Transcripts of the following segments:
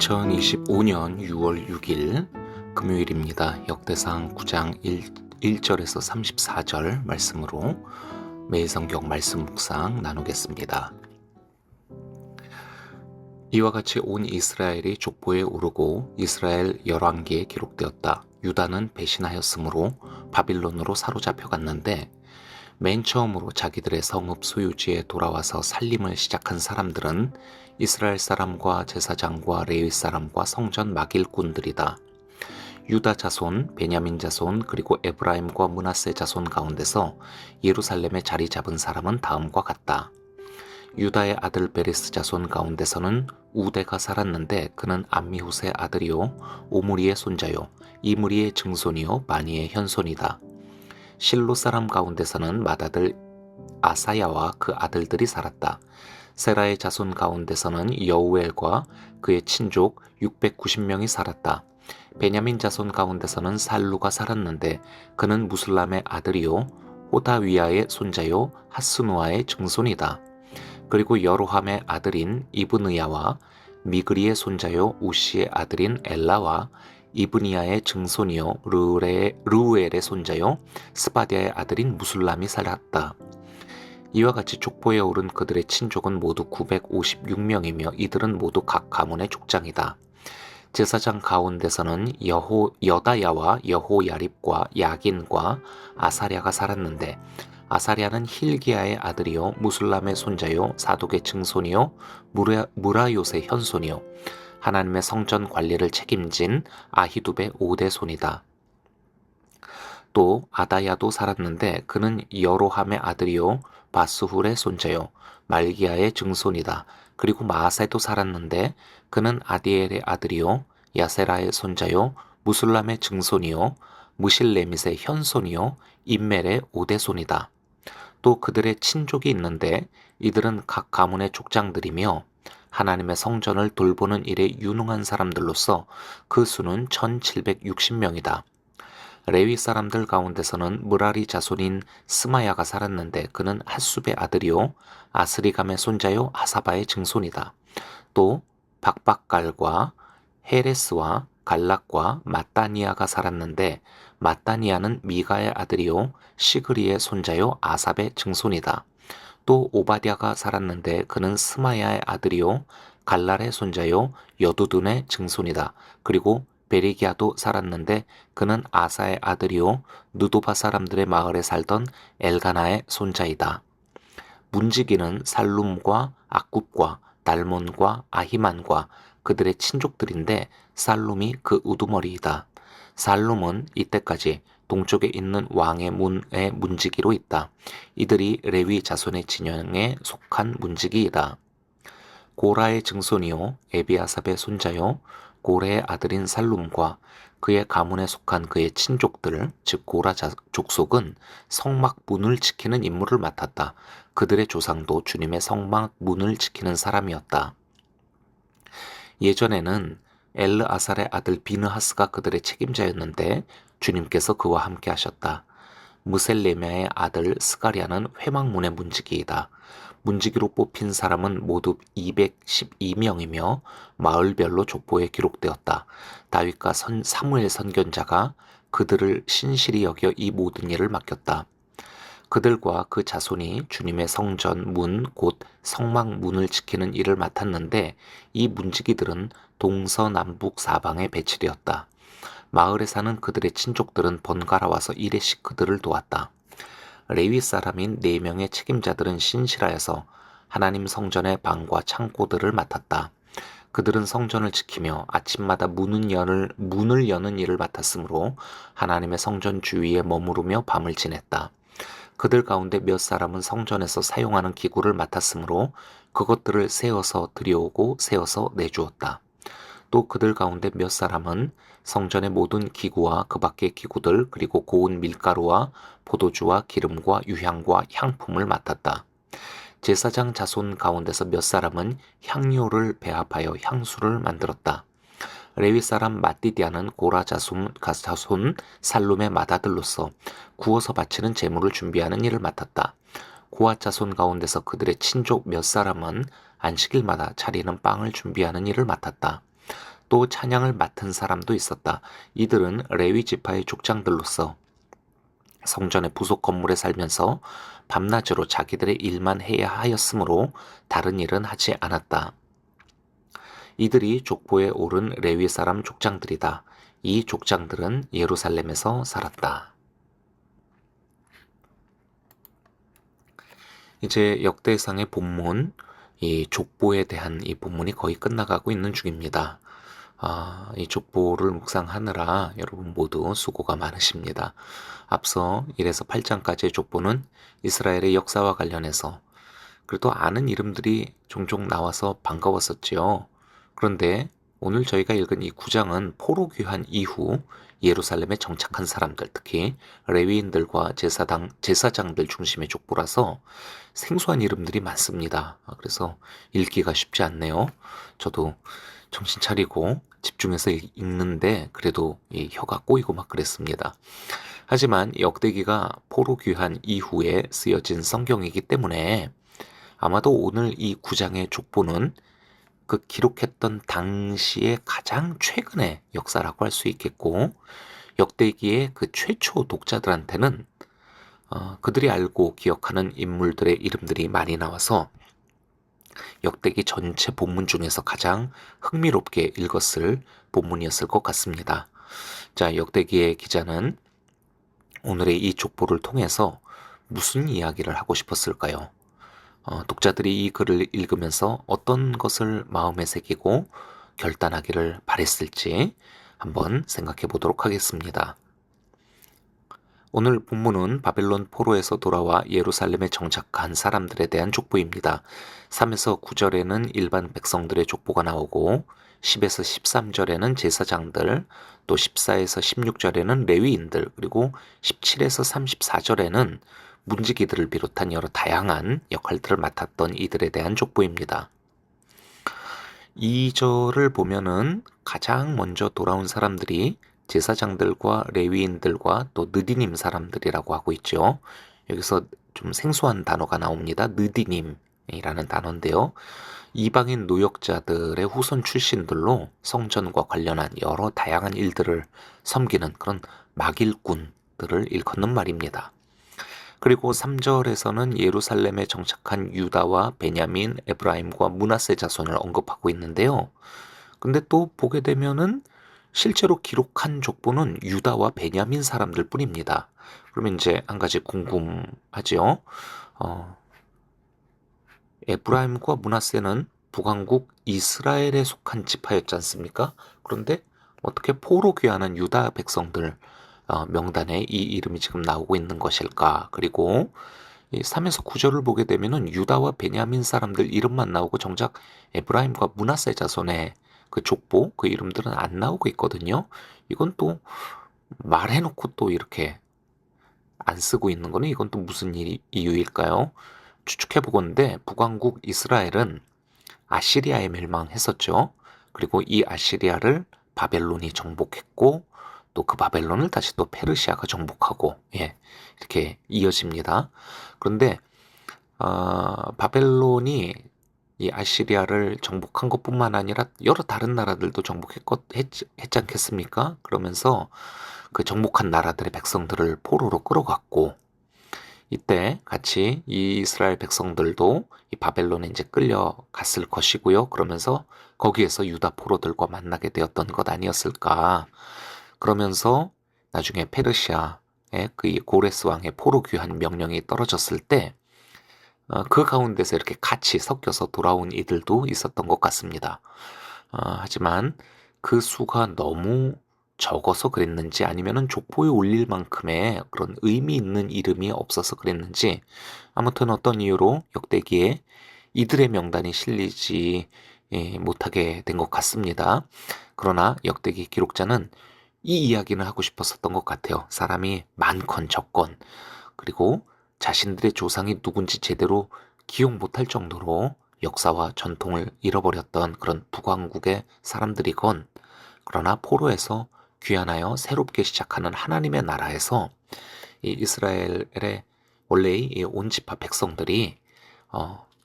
2025년 6월 6일 금요일입니다. 역대상 9장 1절에서 34절 말씀으로 매일성경 말씀 묵상 나누겠습니다. 이와 같이 온 이스라엘이 족보에 오르고 이스라엘 열왕기에 기록되었다. 유다는 배신하였으므로 바빌론으로 사로잡혀 갔는데 맨 처음으로 자기들의 성읍 소유지에 돌아와서 살림을 시작한 사람들은 이스라엘 사람과 제사장과 레위 사람과 성전 막일꾼들이다. 유다 자손, 베냐민 자손, 그리고 에브라임과 므낫세 자손 가운데서 예루살렘에 자리 잡은 사람은 다음과 같다. 유다의 아들 베레스 자손 가운데서는 우대가 살았는데 그는 암미후스의 아들이요 오므리의 손자요 이므리의 증손이요 바니의 현손이다. 실로 사람 가운데서는 맏아들 아사야와 그 아들들이 살았다. 세라의 자손 가운데서는 여우엘과 그의 친족 690명이 살았다. 베냐민 자손 가운데서는 살루가 살았는데 그는 무슬람의 아들이요 호다위아의 손자요 하스누아의 증손이다. 그리고 여로함의 아들인 이브느야와 미그리의 손자요 우시의 아들인 엘라와 이브니야의 증손이요 르우엘의 손자요 스바디아의 아들인 무술람이 살았다. 이와 같이 족보에 오른 그들의 친족은 모두 956명이며 이들은 모두 각 가문의 족장이다. 제사장 가운데서는 여다야와 여호야립과 야긴과 아사랴가 살았는데 아사랴는 힐기야의 아들이요 무술람의 손자요 사독의 증손이요 무라요의 현손이요 하나님의 성전 관리를 책임진 아히두베 5대 손이다. 또 아다야도 살았는데 그는 여로함의 아들이요 바스훌의 손자요 말기야의 증손이다. 그리고 마아세도 살았는데 그는 아디엘의 아들이요 야세라의 손자요 무술람의 증손이요 무실레밋의 현손이요 임멜의 5대 손이다. 또 그들의 친족이 있는데 이들은 각 가문의 족장들이며 하나님의 성전을 돌보는 일에 유능한 사람들로서 그 수는 1760명이다. 레위 사람들 가운데서는 무라리 자손인 스마야가 살았는데 그는 핫숲의 아들이요 아스리감의 손자요 하사바의 증손이다. 또 박박갈과 헤레스와 갈락과 마따니아가 살았는데 마따니아는 미가의 아들이요 시그리의 손자요 아삽의 증손이다. 또 오바댜가 살았는데 그는 스마야의 아들이요 갈랄의 손자요 여두둔의 증손이다. 그리고 베리기아도 살았는데 그는 아사의 아들이요 누도바 사람들의 마을에 살던 엘가나의 손자이다. 문지기는 살룸과 악굽과 달몬과 아히만과 그들의 친족들인데 살룸이 그 우두머리이다. 살룸은 이때까지 동쪽에 있는 왕의 문의 문지기로 있다. 이들이 레위 자손의 진영에 속한 문지기이다. 고라의 증손이요 에비아삽의 손자요 고레의 아들인 살룸과 그의 가문에 속한 그의 친족들 즉 고라 족속은 성막 문을 지키는 임무를 맡았다. 그들의 조상도 주님의 성막 문을 지키는 사람이었다. 예전에는 엘르아살의 아들 비느하스가 그들의 책임자였는데 주님께서 그와 함께 하셨다. 무셀레미아의 아들 스가랴는 회막문의 문지기이다. 문지기로 뽑힌 사람은 모두 212명이며 마을별로 족보에 기록되었다. 다윗과 사무엘 선견자가 그들을 신실히 여겨 이 모든 일을 맡겼다. 그들과 그 자손이 주님의 성전 문, 곧 성막 문을 지키는 일을 맡았는데 이 문지기들은 동서남북 사방에 배치되었다. 마을에 사는 그들의 친족들은 번갈아 와서 일회씩 그들을 도왔다. 레위 사람인 4명의 책임자들은 신실하여서 하나님 성전의 방과 창고들을 맡았다. 그들은 성전을 지키며 아침마다 문을 여는 일을 맡았으므로 하나님의 성전 주위에 머무르며 밤을 지냈다. 그들 가운데 몇 사람은 성전에서 사용하는 기구를 맡았으므로 그것들을 세어서 들여오고 세어서 내주었다. 또 그들 가운데 몇 사람은 성전의 모든 기구와 그 밖의 기구들 그리고 고운 밀가루와 포도주와 기름과 유향과 향품을 맡았다. 제사장 자손 가운데서 몇 사람은 향료를 배합하여 향수를 만들었다. 레위 사람 마띠디아는 고라 자손 살룸의 맏아들로서 구워서 바치는 제물을 준비하는 일을 맡았다. 고앗 자손 가운데서 그들의 친족 몇 사람은 안식일마다 차리는 빵을 준비하는 일을 맡았다. 또 찬양을 맡은 사람도 있었다. 이들은 레위 지파의 족장들로서 성전의 부속 건물에 살면서 밤낮으로 자기들의 일만 해야 하였으므로 다른 일은 하지 않았다. 이들이 족보에 오른 레위 사람 족장들이다. 이 족장들은 예루살렘에서 살았다. 이제 역대상의 본문, 이 족보에 대한 이 본문이 거의 끝나가고 있는 중입니다. 이 족보를 묵상하느라 여러분 모두 수고가 많으십니다. 앞서 1에서 8장까지의 족보는 이스라엘의 역사와 관련해서 그래도 아는 이름들이 종종 나와서 반가웠었지요. 그런데 오늘 저희가 읽은 이 9장은 포로 귀환 이후 예루살렘에 정착한 사람들, 특히 레위인들과 제사장들 중심의 족보라서 생소한 이름들이 많습니다. 그래서 읽기가 쉽지 않네요. 저도 정신 차리고 집중해서 읽는데 그래도 이 혀가 꼬이고 막 그랬습니다. 하지만 역대기가 포로 귀환 이후에 쓰여진 성경이기 때문에 아마도 오늘 이 9장의 족보는 그 기록했던 당시의 가장 최근의 역사라고 할 수 있겠고, 역대기의 그 최초 독자들한테는 그들이 알고 기억하는 인물들의 이름들이 많이 나와서 역대기 전체 본문 중에서 가장 흥미롭게 읽었을 본문이었을 것 같습니다. 자, 역대기의 기자는 오늘의 이 족보를 통해서 무슨 이야기를 하고 싶었을까요? 독자들이 이 글을 읽으면서 어떤 것을 마음에 새기고 결단하기를 바랬을지 한번 생각해 보도록 하겠습니다. 오늘 본문은 바벨론 포로에서 돌아와 예루살렘에 정착한 사람들에 대한 족보입니다. 3에서 9절에는 일반 백성들의 족보가 나오고 10에서 13절에는 제사장들, 또 14에서 16절에는 레위인들, 그리고 17에서 34절에는 문지기들을 비롯한 여러 다양한 역할들을 맡았던 이들에 대한 족보입니다. 2절을 보면은 가장 먼저 돌아온 사람들이 제사장들과 레위인들과 또 느디님 사람들이라고 하고 있죠. 여기서 좀 생소한 단어가 나옵니다. 느디님이라는 단어인데요. 이방인 노역자들의 후손 출신들로 성전과 관련한 여러 다양한 일들을 섬기는 그런 막일꾼들을 일컫는 말입니다. 그리고 3절에서는 예루살렘에 정착한 유다와 베냐민, 에브라임과 므낫세 자손을 언급하고 있는데요. 근데 또 보게 되면은 실제로 기록한 족보는 유다와 베냐민 사람들 뿐입니다. 그러면 이제 한 가지 궁금하지요. 에브라임과 므낫세는 북왕국 이스라엘에 속한 지파였지 않습니까? 그런데 어떻게 포로 귀환한 유다 백성들 명단에 이 이름이 지금 나오고 있는 것일까? 그리고 이 3에서 9절을 보게 되면은 유다와 베냐민 사람들 이름만 나오고 정작 에브라임과 므낫세 자손의 그 족보, 그 이름들은 안 나오고 있거든요. 이건 또 말해놓고 또 이렇게 안 쓰고 있는 거는 이건 또 무슨 이유일까요? 추측해보건데 북왕국 이스라엘은 아시리아에 멸망했었죠. 그리고 이 아시리아를 바벨론이 정복했고 또 그 바벨론을 다시 또 페르시아가 정복하고 이렇게 이어집니다. 그런데 바벨론이 이 아시리아를 정복한 것뿐만 아니라 여러 다른 나라들도 정복했지 않겠습니까? 그러면서 그 정복한 나라들의 백성들을 포로로 끌어갔고 이때 같이 이 이스라엘 백성들도 이 바벨론에 이제 끌려갔을 것이고요. 그러면서 거기에서 유다 포로들과 만나게 되었던 것 아니었을까. 그러면서 나중에 페르시아의 그 고레스 왕의 포로 귀환 명령이 떨어졌을 때 그 가운데서 이렇게 같이 섞여서 돌아온 이들도 있었던 것 같습니다. 하지만 그 수가 너무 적어서 그랬는지 아니면은 족보에 올릴 만큼의 그런 의미 있는 이름이 없어서 그랬는지 아무튼 어떤 이유로 역대기에 이들의 명단이 실리지 못하게 된 것 같습니다. 그러나 역대기 기록자는 이 이야기는 하고 싶었었던 것 같아요. 사람이 많건 적건 그리고 자신들의 조상이 누군지 제대로 기억 못할 정도로 역사와 전통을 잃어버렸던 그런 북왕국의 사람들이건 그러나 포로에서 귀환하여 새롭게 시작하는 하나님의 나라에서 이 이스라엘의 원래의 이 온 지파 백성들이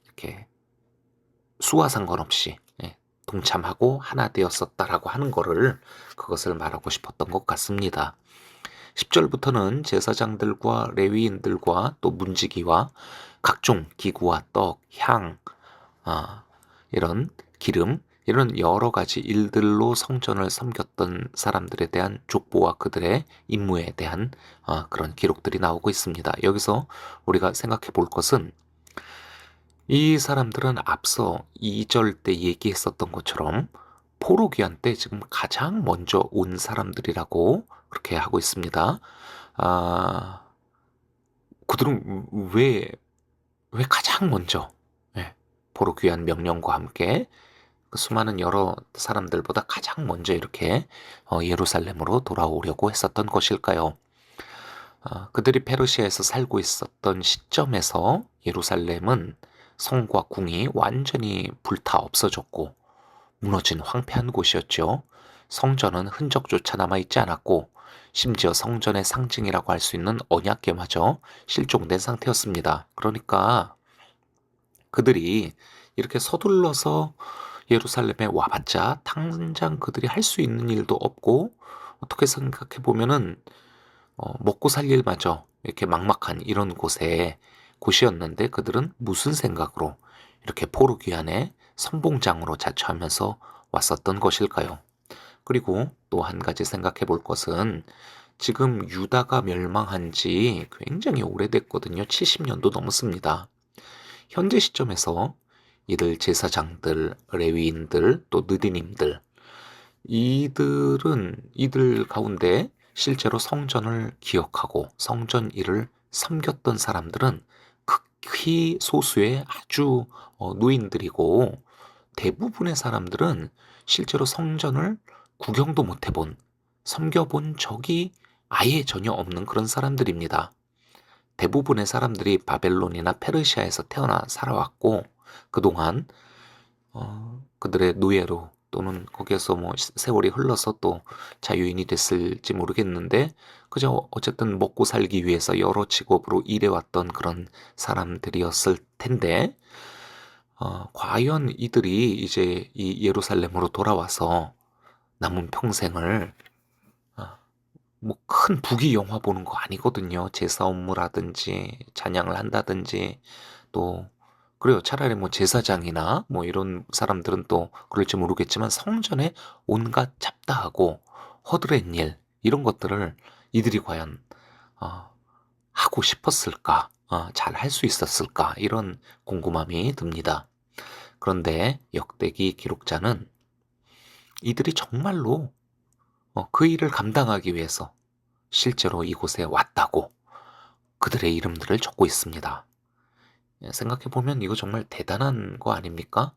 이렇게 수와 상관없이 동참하고 하나 되었었다라고 하는 거를 그것을 말하고 싶었던 것 같습니다. 10절부터는 제사장들과 레위인들과 또 문지기와 각종 기구와 떡, 향, 아, 이런 기름, 이런 여러 가지 일들로 성전을 섬겼던 사람들에 대한 족보와 그들의 임무에 대한 그런 기록들이 나오고 있습니다. 여기서 우리가 생각해 볼 것은 이 사람들은 앞서 2절 때 얘기했었던 것처럼 포로 귀환 때 지금 가장 먼저 온 사람들이라고 그렇게 하고 있습니다. 아, 그들은 왜 가장 먼저 포로 귀환 명령과 함께 그 수많은 여러 사람들보다 가장 먼저 이렇게 예루살렘으로 돌아오려고 했었던 것일까요? 그들이 페르시아에서 살고 있었던 시점에서 예루살렘은 성과 궁이 완전히 불타 없어졌고 무너진 황폐한 곳이었죠. 성전은 흔적조차 남아있지 않았고 심지어 성전의 상징이라고 할 수 있는 언약궤마저 실종된 상태였습니다. 그러니까 그들이 이렇게 서둘러서 예루살렘에 와봤자 당장 그들이 할 수 있는 일도 없고 어떻게 생각해 보면은 먹고 살 일마저 이렇게 막막한 이런 곳이었는데 그들은 무슨 생각으로 이렇게 포로 귀환의 선봉장으로 자처하면서 왔었던 것일까요? 그리고 또 한 가지 생각해 볼 것은 지금 유다가 멸망한 지 굉장히 오래됐거든요. 70년도 넘었습니다. 현재 시점에서 이들 제사장들, 레위인들, 또 느디님들, 이들 가운데 실제로 성전을 기억하고 성전 일을 섬겼던 사람들은 극히 소수의 아주 누인들이고 대부분의 사람들은 실제로 성전을 구경도 못 해본, 섬겨본 적이 아예 전혀 없는 그런 사람들입니다. 대부분의 사람들이 바벨론이나 페르시아에서 태어나 살아왔고 그동안 그들의 노예로 또는 거기에서 뭐 세월이 흘러서 또 자유인이 됐을지 모르겠는데 그저 어쨌든 먹고 살기 위해서 여러 직업으로 일해왔던 그런 사람들이었을 텐데 과연 이들이 이제 이 예루살렘으로 돌아와서 남은 평생을 뭐 큰 부귀 영화 보는 거 아니거든요. 제사 업무라든지 찬양을 한다든지 또 그래요. 차라리 뭐 제사장이나 뭐 이런 사람들은 또 그럴지 모르겠지만 성전에 온갖 잡다하고 허드렛 일 이런 것들을 이들이 과연 어, 하고 싶었을까? 잘 할 수 있었을까? 이런 궁금함이 듭니다. 그런데 역대기 기록자는 이들이 정말로 그 일을 감당하기 위해서 실제로 이곳에 왔다고 그들의 이름들을 적고 있습니다. 생각해보면 이거 정말 대단한 거 아닙니까?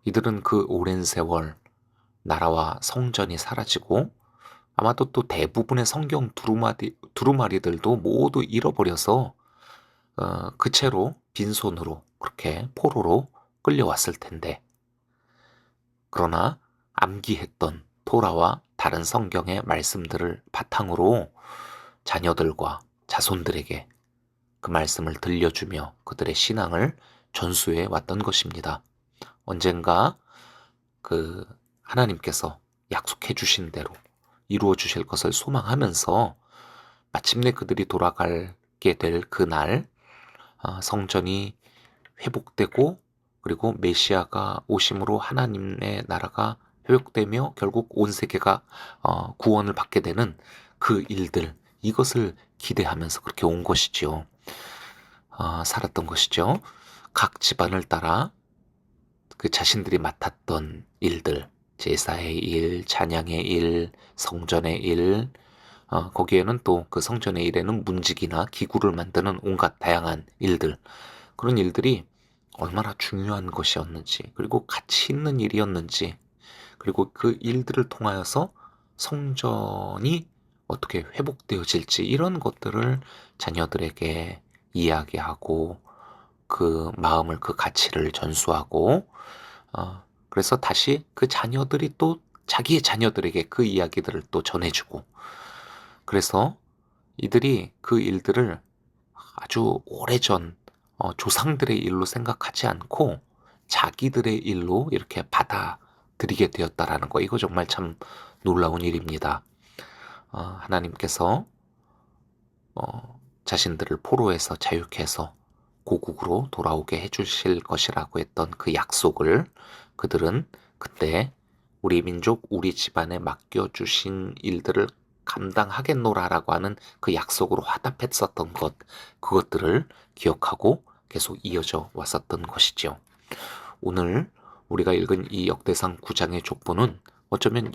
이들은 그 오랜 세월 나라와 성전이 사라지고 아마도 또 대부분의 성경 두루마리들도 모두 잃어버려서 그 채로 빈손으로 그렇게 포로로 끌려왔을 텐데 그러나 암기했던 토라와 다른 성경의 말씀들을 바탕으로 자녀들과 자손들에게 그 말씀을 들려주며 그들의 신앙을 전수해 왔던 것입니다. 언젠가 그 하나님께서 약속해 주신 대로 이루어 주실 것을 소망하면서 마침내 그들이 돌아가게 될 그날 성전이 회복되고 그리고 메시아가 오심으로 하나님의 나라가 회복되며 결국 온 세계가 구원을 받게 되는 그 일들 이것을 기대하면서 그렇게 온 것이지요. 살았던 것이죠. 각 집안을 따라 그 자신들이 맡았던 일들, 제사의 일, 찬양의 일, 성전의 일, 거기에는 또 그 성전의 일에는 문지기나 기구를 만드는 온갖 다양한 일들, 그런 일들이 얼마나 중요한 것이었는지, 그리고 가치 있는 일이었는지, 그리고 그 일들을 통하여서 성전이 어떻게 회복되어질지 이런 것들을 자녀들에게 이야기하고 그 마음을 그 가치를 전수하고 그래서 다시 그 자녀들이 또 자기의 자녀들에게 그 이야기들을 또 전해주고 그래서 이들이 그 일들을 아주 오래전 조상들의 일로 생각하지 않고 자기들의 일로 이렇게 받아들이게 되었다라는 거, 이거 정말 참 놀라운 일입니다. 하나님께서 자신들을 포로에서 자유케 해서 고국으로 돌아오게 해주실 것이라고 했던 그 약속을 그들은 그때 우리 민족, 우리 집안에 맡겨주신 일들을 감당하겠노라라고 하는 그 약속으로 화답했었던 그것들을 기억하고 계속 이어져 왔었던 것이죠. 오늘 우리가 읽은 이 역대상 9장의 족보는 어쩌면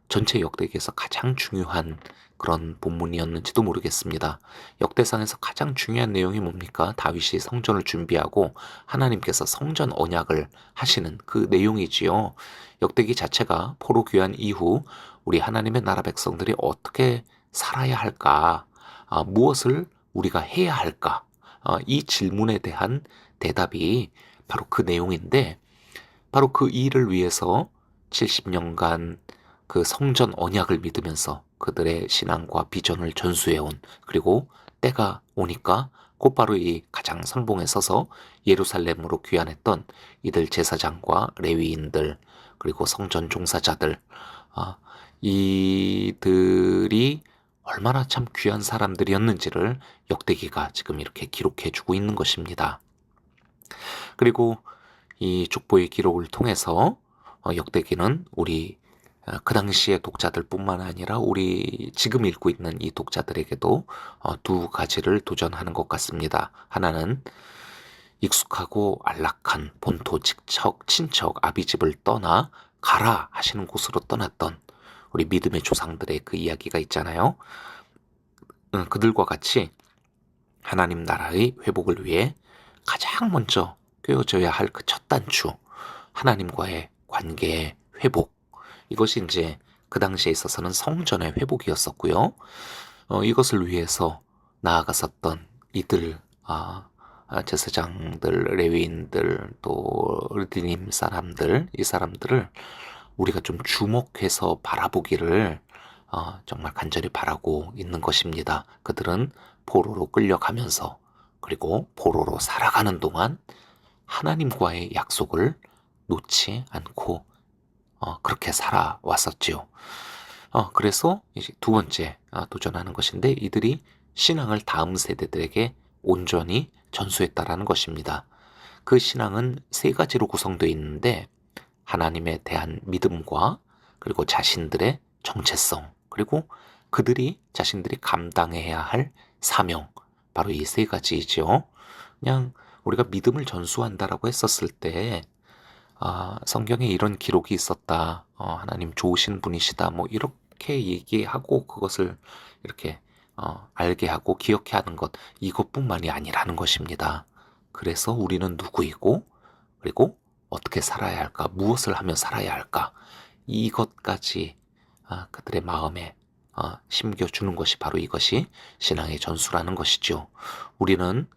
전체 역대기에서 가장 중요한 그런 본문이었는지도 모르겠습니다. 역대상에서 가장 중요한 내용이 뭡니까? 다윗이 성전을 준비하고 하나님께서 성전 언약을 하시는 그 내용이지요. 역대기 자체가 포로 귀환 이후 우리 하나님의 나라 백성들이 어떻게 살아야 할까? 무엇을 우리가 해야 할까? 이 질문에 대한 대답이 바로 그 내용인데, 바로 그 일을 위해서 70년간 그 성전 언약을 믿으면서 그들의 신앙과 비전을 전수해온, 그리고 때가 오니까 곧바로 이 가장 상봉에 서서 예루살렘으로 귀환했던 이들 제사장과 레위인들, 그리고 성전 종사자들, 이들이 얼마나 참 귀한 사람들이었는지를 역대기가 지금 이렇게 기록해주고 있는 것입니다. 그리고 이 족보의 기록을 통해서 역대기는 우리 그 당시의 독자들뿐만 아니라 우리 지금 읽고 있는 이 독자들에게도 두 가지를 도전하는 것 같습니다. 하나는 익숙하고 안락한 본토 친척 아비집을 떠나 가라 하시는 곳으로 떠났던 우리 믿음의 조상들의 그 이야기가 있잖아요. 그들과 같이 하나님 나라의 회복을 위해 가장 먼저 꿰어져야 할 그 첫 단추, 하나님과의 관계의 회복, 이것이 이제 그 당시에 있어서는 성전의 회복이었었고요. 이것을 위해서 나아갔었던 이들, 제사장들, 레위인들, 또 르디님 사람들, 이 사람들을 우리가 좀 주목해서 바라보기를 정말 간절히 바라고 있는 것입니다. 그들은 포로로 끌려가면서, 그리고 포로로 살아가는 동안 하나님과의 약속을 놓지 않고 그렇게 살아왔었지요. 그래서 이제 두 번째 도전하는 것인데, 이들이 신앙을 다음 세대들에게 온전히 전수했다라는 것입니다. 그 신앙은 세 가지로 구성되어 있는데, 하나님에 대한 믿음과, 그리고 자신들의 정체성, 그리고 그들이 자신들이 감당해야 할 사명, 바로 이 세 가지이죠. 그냥 우리가 믿음을 전수한다라고 했었을 때 성경에 이런 기록이 있었다, 하나님 좋으신 분이시다, 뭐 이렇게 얘기하고 그것을 이렇게 알게 하고 기억해 하는 것, 이것뿐만이 아니라는 것입니다. 그래서 우리는 누구이고, 그리고 어떻게 살아야 할까, 무엇을 하며 살아야 할까, 이것까지 그들의 마음에 심겨주는 것이 바로 이것이 신앙의 전수라는 것이죠. 우리는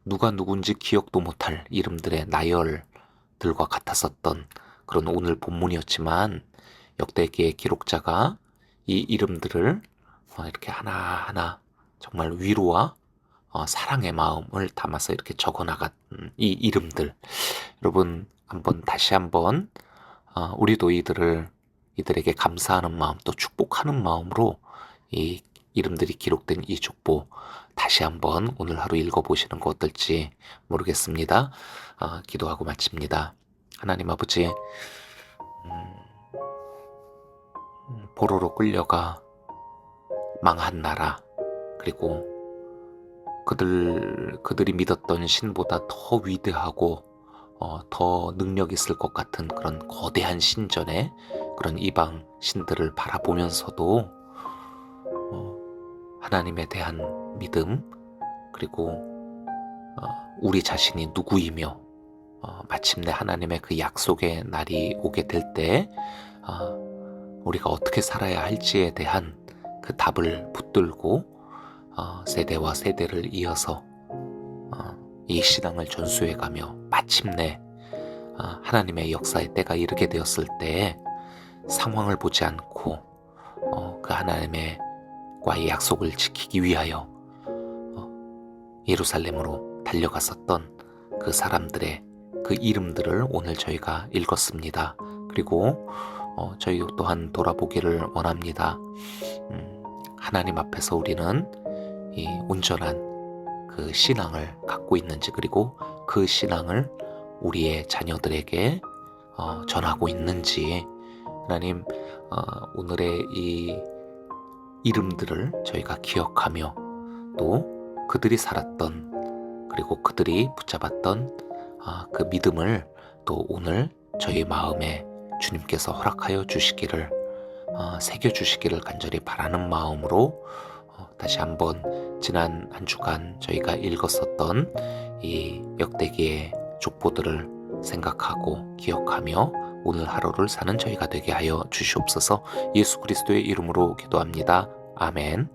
누가 누군지 기억도 못할 이름들의 나열들과 같았었던 그런 오늘 본문이었지만, 역대기의 기록자가 이 이름들을 이렇게 하나하나 정말 위로와 사랑의 마음을 담아서 이렇게 적어나간 이 이름들, 여러분 다시 한번 우리도 이들에게 감사하는 마음, 또 축복하는 마음으로 이 이름들이 기록된 이 족보 다시 한번 오늘 하루 읽어보시는 거 어떨지 모르겠습니다. 기도하고 마칩니다. 하나님 아버지, 포로로 끌려가 망한 나라, 그리고 그들이 믿었던 신보다 더 위대하고 더 능력 있을 것 같은 그런 거대한 신전에 그런 이방 신들을 바라보면서도 하나님에 대한 믿음, 그리고 우리 자신이 누구이며 마침내 하나님의 그 약속의 날이 오게 될 때 우리가 어떻게 살아야 할지에 대한 그 답을 붙들고 세대와 세대를 이어서 이 신앙을 전수해가며 마침내 하나님의 역사의 때가 이르게 되었을 때 상황을 보지 않고 그 하나님과의 약속을 지키기 위하여 예루살렘으로 달려갔었던 그 사람들의 그 이름들을 오늘 저희가 읽었습니다. 그리고 저희 또한 돌아보기를 원합니다. 하나님 앞에서 우리는 이 온전한 그 신앙을 갖고 있는지, 그리고 그 신앙을 우리의 자녀들에게 전하고 있는지, 하나님 오늘의 이 이름들을 저희가 기억하며 또 그들이 살았던, 그리고 그들이 붙잡았던 그 믿음을 또 오늘 저희 마음에 주님께서 허락하여 주시기를, 새겨주시기를 간절히 바라는 마음으로 다시 한번 지난 한 주간 저희가 읽었었던 이 역대기의 족보들을 생각하고 기억하며 오늘 하루를 사는 저희가 되게 하여 주시옵소서. 예수 그리스도의 이름으로 기도합니다. 아멘.